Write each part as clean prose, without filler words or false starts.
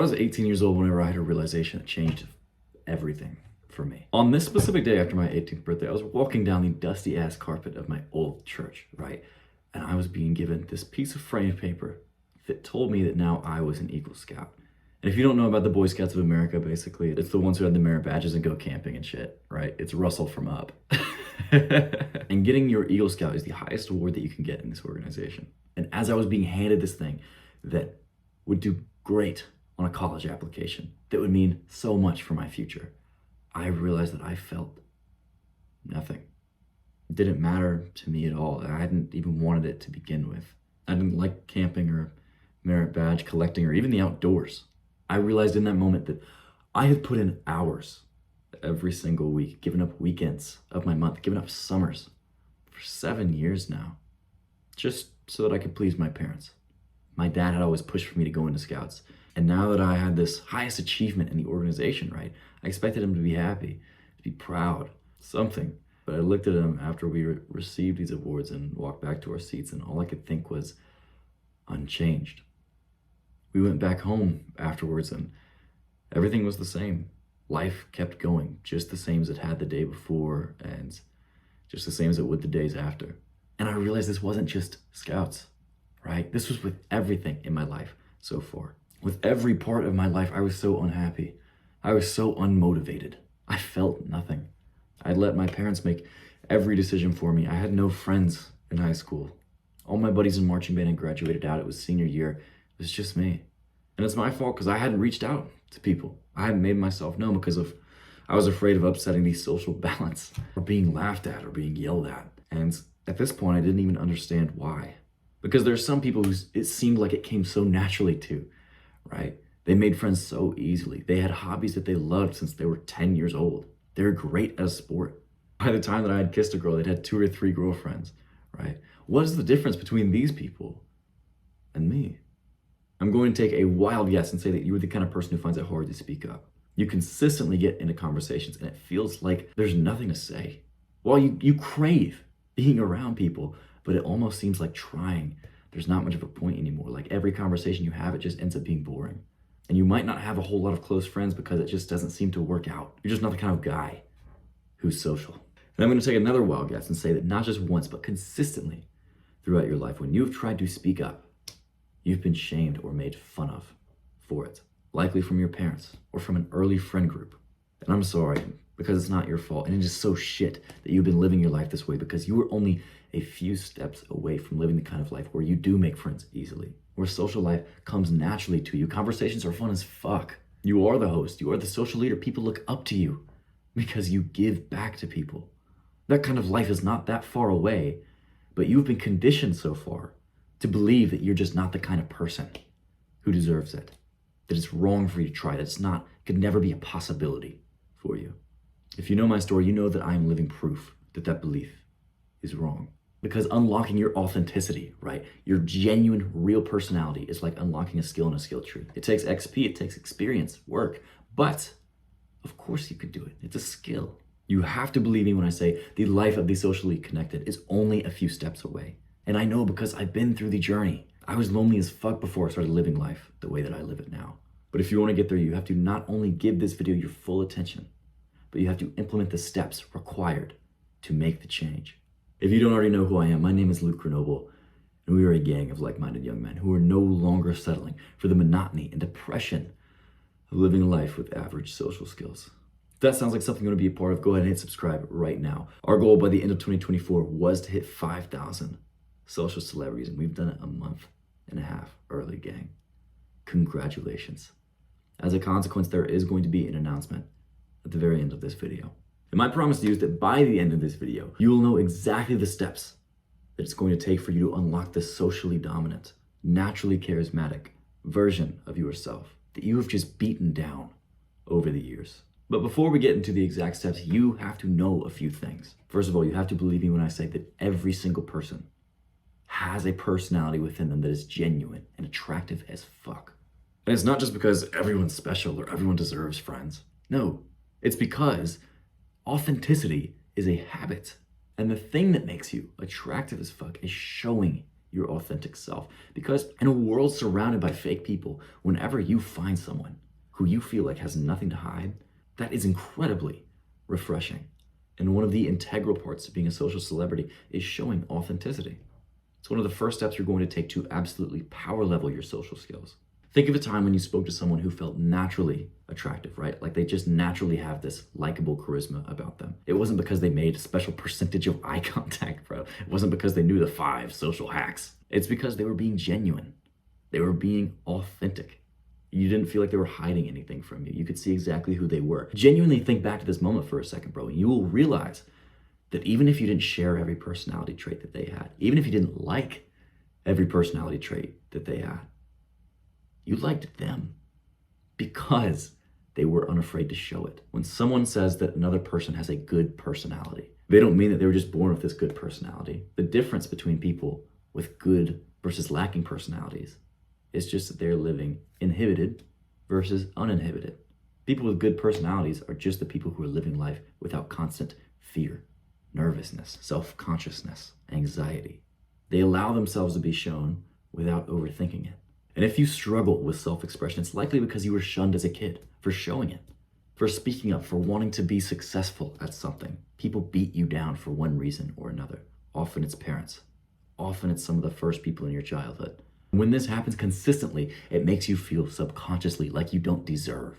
was 18 years old whenever I had a realization that changed everything for me. On this specific day after my 18th birthday, I was walking down the dusty ass carpet of my old church, right? And I was being given this piece of framed paper that told me that now I was an Eagle Scout. And if you don't know about the Boy Scouts of America, basically, it's the ones who had the merit badges and go camping and shit, right? It's Russell from Up. And getting your Eagle Scout is the highest award that you can get in this organization. And as I was being handed this thing that would do great on a college application, that would mean so much for my future, I realized that I felt nothing. It didn't matter to me at all. I hadn't even wanted it to begin with. I didn't like camping or merit badge collecting or even the outdoors. I realized in that moment that I had put in hours every single week, given up weekends of my month, given up summers for 7 years now, just so that I could please my parents. My dad had always pushed for me to go into Scouts. And now that I had this highest achievement in the organization, right, I expected him to be happy, to be proud, something. But I looked at him after we received these awards and walked back to our seats, and all I could think was unchanged. We went back home afterwards and everything was the same. Life kept going just the same as it had the day before and just the same as it would the days after. And I realized this wasn't just Scouts, right? This was with everything in my life so far. With every part of my life, I was so unhappy. I was so unmotivated. I felt nothing. I'd let my parents make every decision for me. I had no friends in high school. All my buddies in marching band had graduated out. It was senior year. It was just me. And it's my fault because I hadn't reached out to people. I hadn't made myself known because I was afraid of upsetting the social balance or being laughed at or being yelled at. And at this point, I didn't even understand why. Because there's some people who it seemed like it came so naturally to, right? They made friends so easily. They had hobbies that they loved since they were 10 years old. They were great at a sport. By the time that I had kissed a girl, they'd had 2 or 3 girlfriends, right? What is the difference between these people and me? I'm going to take a wild guess and say that you are the kind of person who finds it hard to speak up. You consistently get into conversations and it feels like there's nothing to say. Well, you crave being around people, but it almost seems like trying. There's not much of a point anymore. Like every conversation you have, it just ends up being boring. And you might not have a whole lot of close friends because it just doesn't seem to work out. You're just not the kind of guy who's social. And I'm going to take another wild guess and say that not just once, but consistently throughout your life, when you've tried to speak up, you've been shamed or made fun of for it, likely from your parents or from an early friend group. And I'm sorry, because it's not your fault. And it is so shit that you've been living your life this way because you were only a few steps away from living the kind of life where you do make friends easily, where social life comes naturally to you. Conversations are fun as fuck. You are the host. You are the social leader. People look up to you because you give back to people. That kind of life is not that far away, but you've been conditioned so far to believe that you're just not the kind of person who deserves it, that it's wrong for you to try, that it's not, could never be a possibility for you. If you know my story, you know that I am living proof that that belief is wrong. Because unlocking your authenticity, right, your genuine, real personality is like unlocking a skill in a skill tree. It takes XP, it takes experience, work, but of course you can do it. It's a skill. You have to believe me when I say the life of the socially connected is only a few steps away. And I know because I've been through the journey. I was lonely as fuck before I started living life the way that I live it now. But if you want to get there, you have to not only give this video your full attention, but you have to implement the steps required to make the change. If you don't already know who I am, my name is Luke Grenoble, and we are a gang of like-minded young men who are no longer settling for the monotony and depression of living a life with average social skills. If that sounds like something you want to be a part of, go ahead and hit subscribe right now. Our goal by the end of 2024 was to hit 5,000 social celebrities, and we've done it a month and a half early, gang. Congratulations. As a consequence, there is going to be an announcement at the very end of this video. And my promise to you is that by the end of this video, you will know exactly the steps that it's going to take for you to unlock this socially dominant, naturally charismatic version of yourself that you have just beaten down over the years. But before we get into the exact steps, you have to know a few things. First of all, you have to believe me when I say that every single person has a personality within them that is genuine and attractive as fuck. And it's not just because everyone's special or everyone deserves friends. No, it's because authenticity is a habit. And the thing that makes you attractive as fuck is showing your authentic self. Because in a world surrounded by fake people, whenever you find someone who you feel like has nothing to hide, that is incredibly refreshing. And one of the integral parts of being a social celebrity is showing authenticity. It's one of the first steps you're going to take to absolutely power level your social skills. Think of a time when you spoke to someone who felt naturally attractive, right? Like they just naturally have this likable charisma about them. It wasn't because they made a special percentage of eye contact, bro. It wasn't because they knew the 5 social hacks. It's because they were being genuine. They were being authentic. You didn't feel like they were hiding anything from you. You could see exactly who they were. Genuinely think back to this moment for a second, bro, and you will realize that even if you didn't share every personality trait that they had, even if you didn't like every personality trait that they had, you liked them because they were unafraid to show it. When someone says that another person has a good personality, they don't mean that they were just born with this good personality. The difference between people with good versus lacking personalities is just that they're living inhibited versus uninhibited. People with good personalities are just the people who are living life without constant fear, nervousness, self-consciousness, anxiety. They allow themselves to be shown without overthinking it. And if you struggle with self-expression, it's likely because you were shunned as a kid for showing it, for speaking up, for wanting to be successful at something. People beat you down for one reason or another. Often it's parents. Often it's some of the first people in your childhood. When this happens consistently, it makes you feel subconsciously like you don't deserve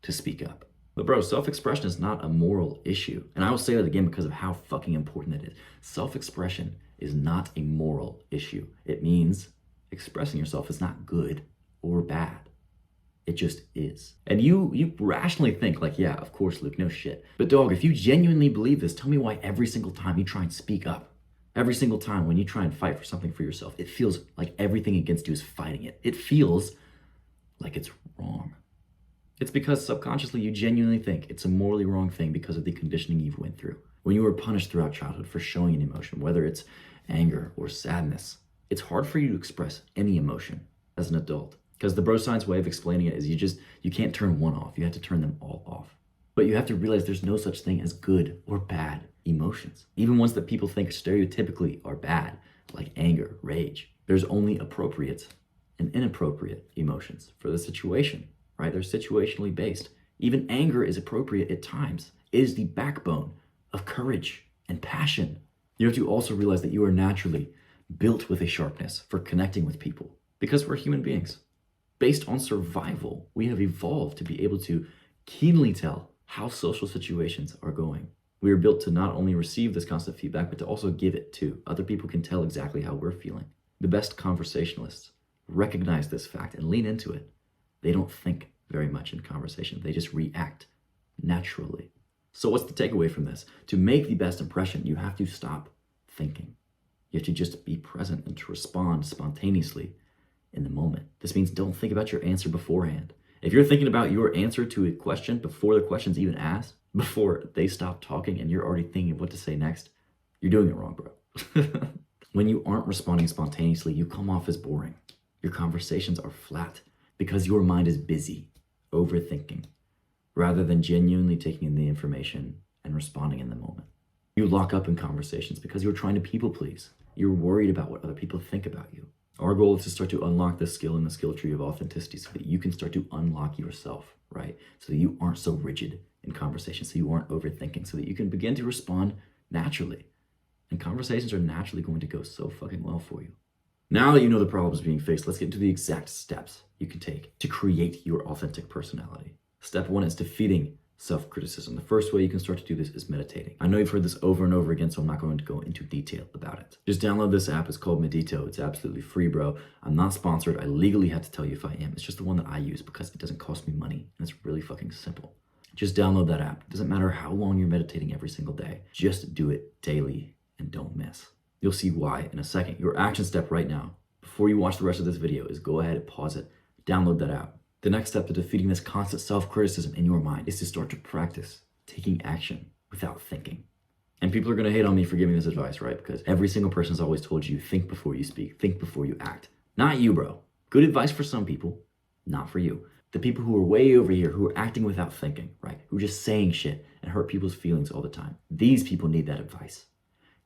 to speak up. But bro, self-expression is not a moral issue. And I will say that again because of how fucking important it is. Self-expression is not a moral issue. It means expressing yourself is not good or bad. It just is. And you rationally think like, yeah, of course, Luke, no shit. But dog, if you genuinely believe this, tell me why every single time you try and speak up, every single time when you try and fight for something for yourself, it feels like everything against you is fighting it. It feels like it's wrong. It's because subconsciously you genuinely think it's a morally wrong thing because of the conditioning you've went through. When you were punished throughout childhood for showing an emotion, whether it's anger or sadness, it's hard for you to express any emotion as an adult. Because the bro science way of explaining it is you can't turn one off. You have to turn them all off. But you have to realize there's no such thing as good or bad emotions. Even ones that people think stereotypically are bad, like anger, rage. There's only appropriate and inappropriate emotions for the situation, right? They're situationally based. Even anger is appropriate at times. It is the backbone of courage and passion. You have to also realize that you are naturally built with a sharpness for connecting with people because we're human beings. Based on survival, we have evolved to be able to keenly tell how social situations are going. We are built to not only receive this constant feedback, but to also give it too. Other people can tell exactly how we're feeling. The best conversationalists recognize this fact and lean into it. They don't think very much in conversation. They just react naturally. So what's the takeaway from this? To make the best impression, you have to stop thinking. You have to just be present and to respond spontaneously in the moment. This means don't think about your answer beforehand. If you're thinking about your answer to a question before the question's even asked, before they stop talking and you're already thinking of what to say next, you're doing it wrong, bro. When you aren't responding spontaneously, you come off as boring. Your conversations are flat because your mind is busy overthinking rather than genuinely taking in the information and responding in the moment. You lock up in conversations because you're trying to people please. You're worried about what other people think about you. Our goal is to start to unlock this skill in the skill tree of authenticity so that you can start to unlock yourself, right? So that you aren't so rigid in conversation, so you aren't overthinking, so that you can begin to respond naturally. And conversations are naturally going to go so fucking well for you. Now that you know the problems being faced, let's get into the exact steps you can take to create your authentic personality. Step 1 is defeating self-criticism. The first way you can start to do this is meditating. I know you've heard this over and over again, so I'm not going to go into detail about it. Just download this app. It's called Medito. It's absolutely free, bro. I'm not sponsored. I legally have to tell you if I am. It's just the one that I use because it doesn't cost me money, and it's really fucking simple. Just download that app. It doesn't matter how long you're meditating every single day. Just do it daily and don't miss. You'll see why in a second. Your action step right now, before you watch the rest of this video, is go ahead and pause it. Download that app. The next step to defeating this constant self-criticism in your mind is to start to practice taking action without thinking. And people are going to hate on me for giving this advice, right? Because every single person's always told you, think before you speak, think before you act. Not you, bro. Good advice for some people, not for you. The people who are way over here, who are acting without thinking, right? Who are just saying shit and hurt people's feelings all the time. These people need that advice.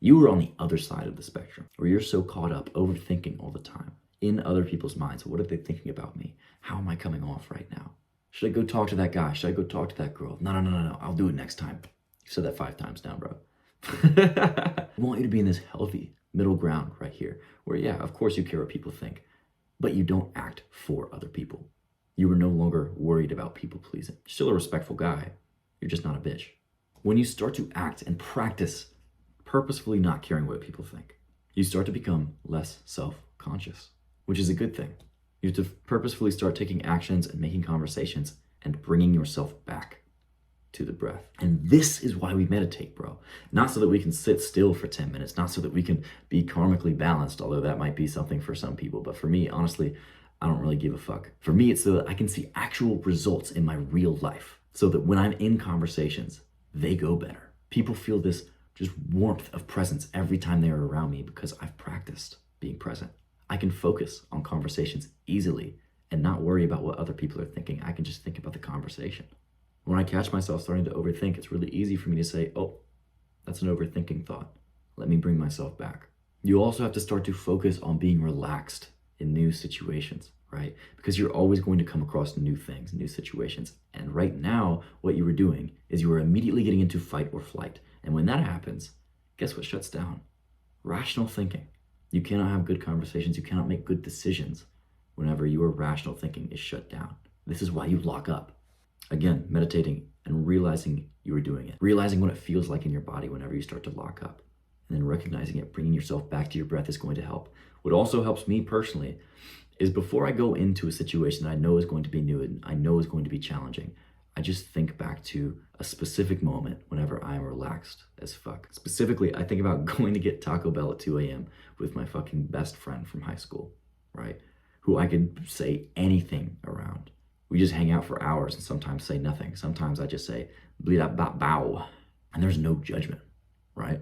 You are on the other side of the spectrum, where you're so caught up overthinking all the time in other people's minds. What are they thinking about me? How am I coming off right now? Should I go talk to that guy? Should I go talk to that girl? No. I'll do it next time. You said that 5 times now, bro. I want you to be in this healthy middle ground right here, where, yeah, of course you care what people think, but you don't act for other people. You are no longer worried about people pleasing. You're still a respectful guy. You're just not a bitch. When you start to act and practice purposefully not caring what people think, you start to become less self-conscious, which is a good thing. You have to purposefully start taking actions and making conversations and bringing yourself back to the breath. And this is why we meditate, bro. Not so that we can sit still for 10 minutes, not so that we can be karmically balanced, although that might be something for some people. But for me, honestly, I don't really give a fuck. For me, it's so that I can see actual results in my real life, so that when I'm in conversations, they go better. People feel this just warmth of presence every time they are around me because I've practiced being present. I can focus on conversations easily and not worry about what other people are thinking. I can just think about the conversation. When I catch myself starting to overthink, it's really easy for me to say, oh, that's an overthinking thought. Let me bring myself back. You also have to start to focus on being relaxed in new situations, right? Because you're always going to come across new things, new situations. And right now, what you are doing is you are immediately getting into fight or flight. And when that happens, guess what shuts down? Rational thinking. You cannot have good conversations. You cannot make good decisions whenever your rational thinking is shut down. This is why you lock up. Again, meditating and realizing you are doing it. Realizing what it feels like in your body whenever you start to lock up. And then recognizing it, bringing yourself back to your breath is going to help. What also helps me personally is before I go into a situation that I know is going to be new and I know is going to be challenging, I just think back to a specific moment whenever I'm relaxed as fuck. Specifically, I think about going to get Taco Bell at 2 a.m. with my fucking best friend from high school, right? Who I could say anything around. We just hang out for hours and sometimes say nothing. Sometimes I just say, bleed bop bow. And there's no judgment, right?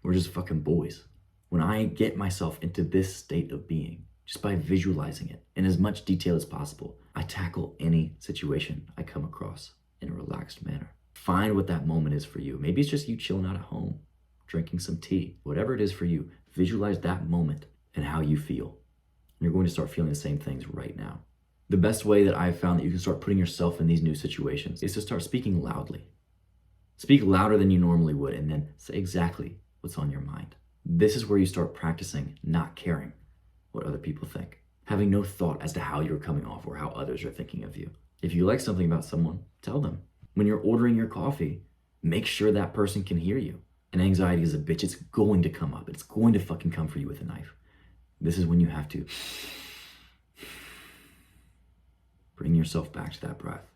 We're just fucking boys. When I get myself into this state of being, just by visualizing it in as much detail as possible, I tackle any situation I come across in a relaxed manner. Find what that moment is for you. Maybe it's just you chilling out at home, drinking some tea. Whatever it is for you, visualize that moment and how you feel. You're going to start feeling the same things right now. The best way that I've found that you can start putting yourself in these new situations is to start speaking loudly. Speak louder than you normally would, and then say exactly what's on your mind. This is where you start practicing not caring what other people think, having no thought as to how you're coming off or how others are thinking of you. If you like something about someone, tell them. When you're ordering your coffee, make sure that person can hear you. And anxiety is a bitch. It's going to come up. It's going to fucking come for you with a knife. This is when you have to bring yourself back to that breath.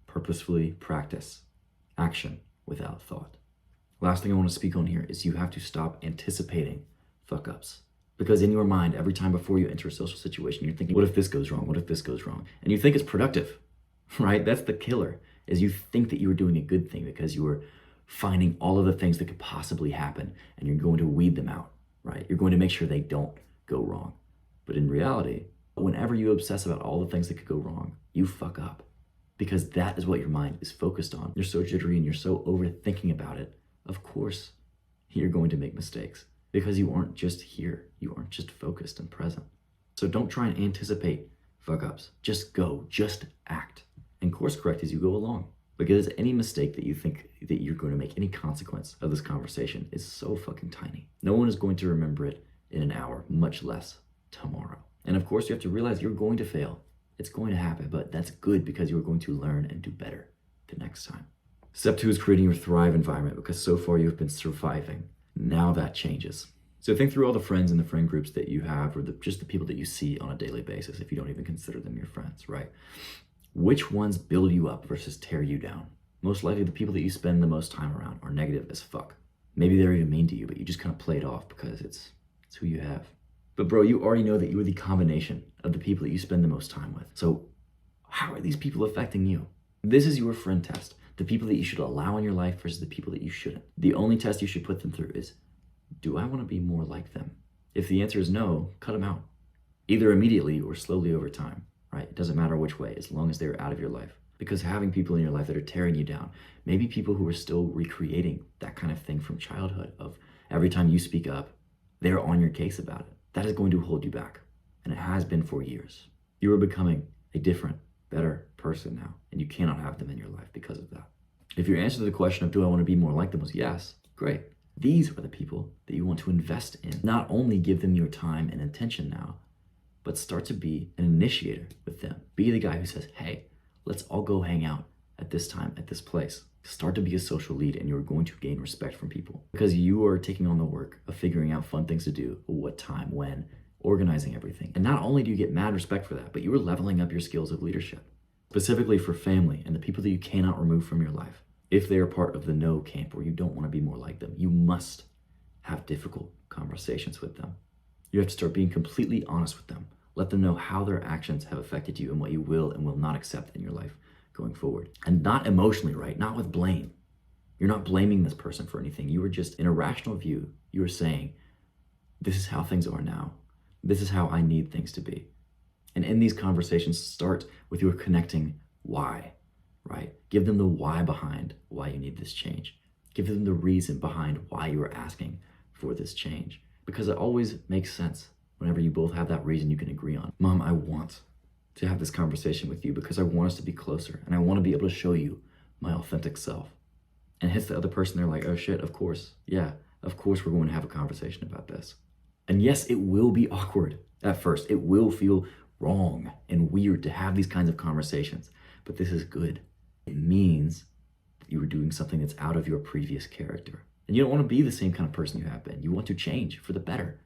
Purposefully practice action without thought. Last thing I want to speak on here is you have to stop anticipating fuck ups. Because in your mind, every time before you enter a social situation, you're thinking, what if this goes wrong? What if this goes wrong? And you think it's productive, right? That's the killer, is you think that you are doing a good thing because you are finding all of the things that could possibly happen and you're going to weed them out, right? You're going to make sure they don't go wrong. But in reality, whenever you obsess about all the things that could go wrong, you fuck up because that is what your mind is focused on. You're so jittery and you're so overthinking about it. Of course, you're going to make mistakes because you aren't just here. You aren't just focused and present. So don't try and anticipate fuck ups. Just go, just act and course correct as you go along. Because any mistake that you think that you're going to make, any consequence of this conversation is so fucking tiny. No one is going to remember it in an hour, much less tomorrow. And of course, you have to realize you're going to fail. It's going to happen, but that's good because you're going to learn and do better the next time. Step 2 is creating your thrive environment because so far you've been surviving. Now that changes. So think through all the friends and the friend groups that you have or just the people that you see on a daily basis if you don't even consider them your friends, right? Which ones build you up versus tear you down? Most likely the people that you spend the most time around are negative as fuck. Maybe they're even mean to you, but you just kind of play it off because it's who you have. But bro, you already know that you are the combination of the people that you spend the most time with. So how are these people affecting you? This is your friend test. The people that you should allow in your life versus the people that you shouldn't. The only test you should put them through is, do I want to be more like them? If the answer is no, cut them out. Either immediately or slowly over time, right? It doesn't matter which way, as long as they're out of your life. Because having people in your life that are tearing you down, maybe people who are still recreating that kind of thing from childhood of every time you speak up, they're on your case about it. That is going to hold you back. And it has been for years. You are becoming a different, better person now, and you cannot have them in your life because of that. If your answer to the question of do I want to be more like them was yes, great. These are the people that you want to invest in. Not only give them your time and attention now, but start to be an initiator with them. Be the guy who says, hey, let's all go hang out at this time, at this place. Start to be a social lead, and you're going to gain respect from people because you are taking on the work of figuring out fun things to do, what time, when, organizing everything. And not only do you get mad respect for that, but you are leveling up your skills of leadership, specifically for family and the people that you cannot remove from your life. If they are part of the no camp or you don't want to be more like them, you must have difficult conversations with them. You have to start being completely honest with them. Let them know how their actions have affected you and what you will and will not accept in your life going forward. And not emotionally, right? Not with blame. You're not blaming this person for anything. You are just, in a rational view, you are saying, this is how things are now. This is how I need things to be. And in these conversations, start with your connecting why, right? Give them the why behind why you need this change. Give them the reason behind why you are asking for this change. Because it always makes sense whenever you both have that reason you can agree on. Mom, I want to have this conversation with you because I want us to be closer and I want to be able to show you my authentic self. And it hits the other person, they're like, oh shit, of course. Yeah, of course we're going to have a conversation about this. And yes, it will be awkward at first. It will feel wrong and weird to have these kinds of conversations, but this is good. It means that you are doing something that's out of your previous character. And you don't want to be the same kind of person you have been. You want to change for the better.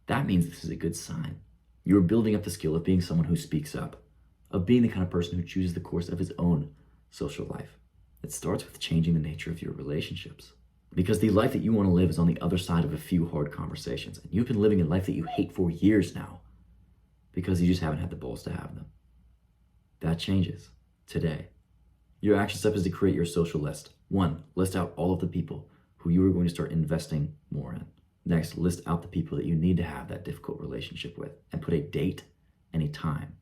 That means this is a good sign. You're building up the skill of being someone who speaks up, of being the kind of person who chooses the course of his own social life. It starts with changing the nature of your relationships. Because the life that you want to live is on the other side of a few hard conversations. And you've been living a life that you hate for years now because you just haven't had the balls to have them. That changes today. Your action step is to create your social list. 1, list out all of the people who you are going to start investing more in. Next, list out the people that you need to have that difficult relationship with and put a date and a time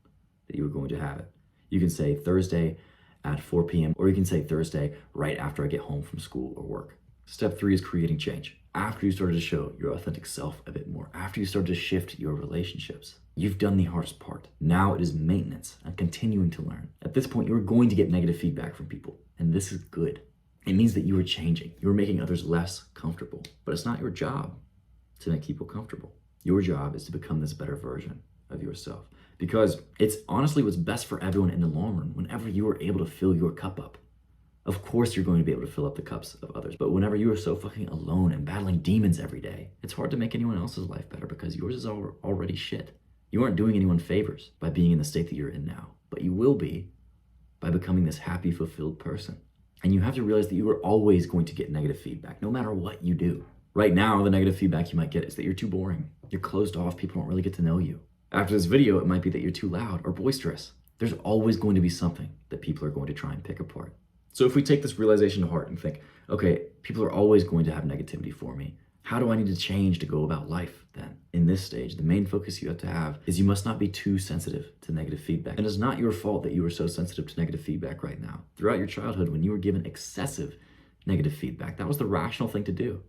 that you are going to have it. You can say Thursday at 4 p.m. or you can say Thursday right after I get home from school or work. Step 3 is creating change. After you started to show your authentic self a bit more, after you started to shift your relationships, you've done the hardest part. Now it is maintenance and continuing to learn. At this point, you're going to get negative feedback from people, and this is good. It means that you are changing. You are making others less comfortable, but it's not your job to make people comfortable. Your job is to become this better version of yourself because it's honestly what's best for everyone in the long run whenever you are able to fill your cup up. Of course you're going to be able to fill up the cups of others, but whenever you are so fucking alone and battling demons every day, it's hard to make anyone else's life better because yours is already shit. You aren't doing anyone favors by being in the state that you're in now, but you will be by becoming this happy, fulfilled person. And you have to realize that you are always going to get negative feedback, no matter what you do. Right now, the negative feedback you might get is that you're too boring. You're closed off, people don't really get to know you. After this video, it might be that you're too loud or boisterous. There's always going to be something that people are going to try and pick apart. So if we take this realization to heart and think, okay, people are always going to have negativity for me. How do I need to change to go about life then? In this stage, the main focus you have to have is you must not be too sensitive to negative feedback. And it's not your fault that you are so sensitive to negative feedback right now. Throughout your childhood, when you were given excessive negative feedback, that was the rational thing to do,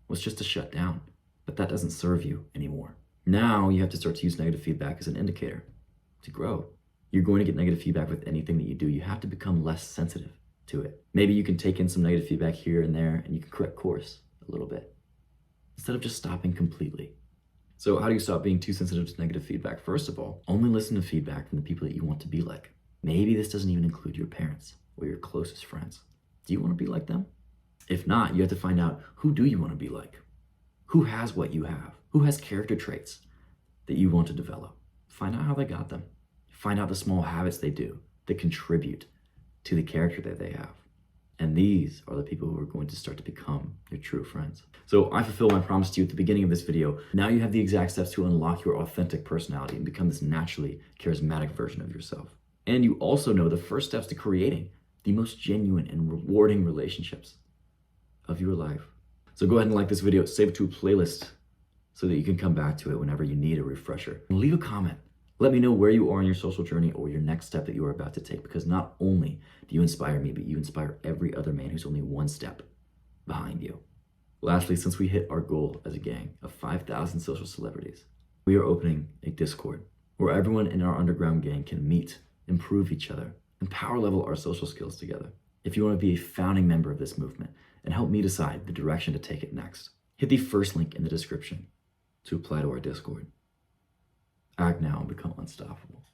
was just to shut down. But that doesn't serve you anymore. Now you have to start to use negative feedback as an indicator to grow. You're going to get negative feedback with anything that you do. You have to become less sensitive to it. Maybe you can take in some negative feedback here and there and you can correct course a little bit instead of just stopping completely. So how do you stop being too sensitive to negative feedback? First of all, only listen to feedback from the people that you want to be like. Maybe this doesn't even include your parents or your closest friends. Do you want to be like them? If not, you have to find out, who do you want to be like? Who has what you have? Who has character traits that you want to develop? Find out how they got them. Find out the small habits they do that contribute to the character that they have. And these are the people who are going to start to become your true friends. So I fulfill my promise to you at the beginning of this video. Now you have the exact steps to unlock your authentic personality and become this naturally charismatic version of yourself. And you also know the first steps to creating the most genuine and rewarding relationships of your life. So go ahead and like this video, save it to a playlist so that you can come back to it whenever you need a refresher. And leave a comment. Let me know where you are in your social journey or your next step that you are about to take, because not only do you inspire me, but you inspire every other man who's only one step behind you. Lastly, since we hit our goal as a gang of 5,000 social celebrities, we are opening a Discord where everyone in our underground gang can meet, improve each other, and power level our social skills together. If you want to be a founding member of this movement and help me decide the direction to take it next, hit the first link in the description to apply to our Discord. Act now and become unstoppable.